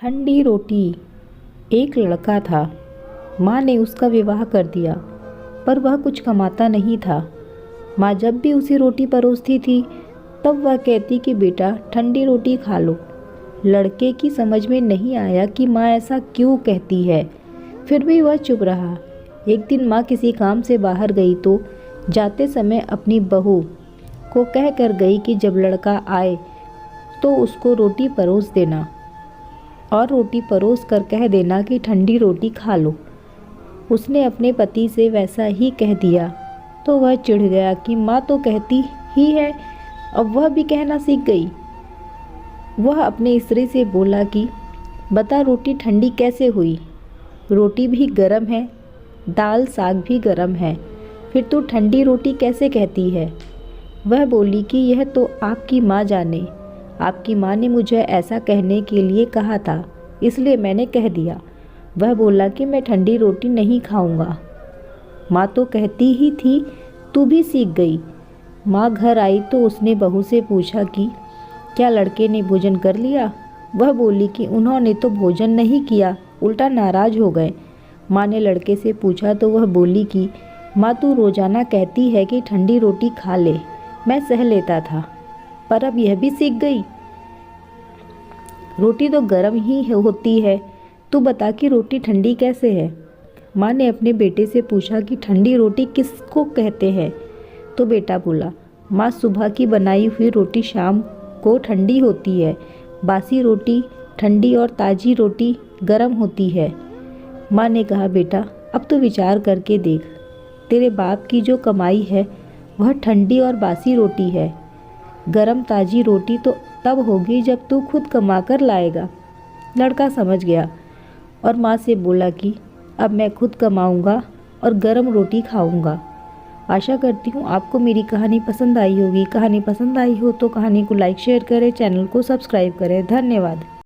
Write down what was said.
ठंडी रोटी। एक लड़का था। माँ ने उसका विवाह कर दिया, पर वह कुछ कमाता नहीं था। माँ जब भी उसे रोटी परोसती थी, तब वह कहती कि बेटा ठंडी रोटी खा लो। लड़के की समझ में नहीं आया कि माँ ऐसा क्यों कहती है, फिर भी वह चुप रहा। एक दिन माँ किसी काम से बाहर गई तो जाते समय अपनी बहू को कह कर गई कि जब लड़का आए तो उसको रोटी परोस देना और रोटी परोस कर कह देना कि ठंडी रोटी खा लो। उसने अपने पति से वैसा ही कह दिया तो वह चिढ़ गया कि माँ तो कहती ही है, अब वह भी कहना सीख गई। वह अपने स्त्री से बोला कि बता रोटी ठंडी कैसे हुई? रोटी भी गर्म है, दाल साग भी गर्म है, फिर तू ठंडी रोटी कैसे कहती है? वह बोली कि यह तो आपकी माँ जाने, आपकी माँ ने मुझे ऐसा कहने के लिए कहा था, इसलिए मैंने कह दिया। वह बोला कि मैं ठंडी रोटी नहीं खाऊंगा। माँ तो कहती ही थी, तू भी सीख गई। माँ घर आई तो उसने बहू से पूछा कि क्या लड़के ने भोजन कर लिया? वह बोली कि उन्होंने तो भोजन नहीं किया, उल्टा नाराज हो गए। माँ ने लड़के से पूछा तो वह बोली कि माँ तू रोजाना कहती है कि ठंडी रोटी खा ले, मैं सह लेता था, पर अब यह भी सीख गई। रोटी तो गर्म ही होती है, तू बता कि रोटी ठंडी कैसे है? माँ ने अपने बेटे से पूछा कि ठंडी रोटी किसको कहते हैं? तो बेटा बोला, माँ सुबह की बनाई हुई रोटी शाम को ठंडी होती है, बासी रोटी ठंडी और ताज़ी रोटी गर्म होती है। माँ ने कहा बेटा अब तो विचार करके देख, तेरे बाप की जो कमाई है वह ठंडी और बासी रोटी है। गरम ताज़ी रोटी तो तब होगी जब तू खुद कमा कर लाएगा। लड़का समझ गया और माँ से बोला कि अब मैं खुद कमाऊँगा और गरम रोटी खाऊँगा। आशा करती हूँ आपको मेरी कहानी पसंद आई होगी। कहानी पसंद आई हो तो कहानी को लाइक शेयर करें, चैनल को सब्सक्राइब करें। धन्यवाद।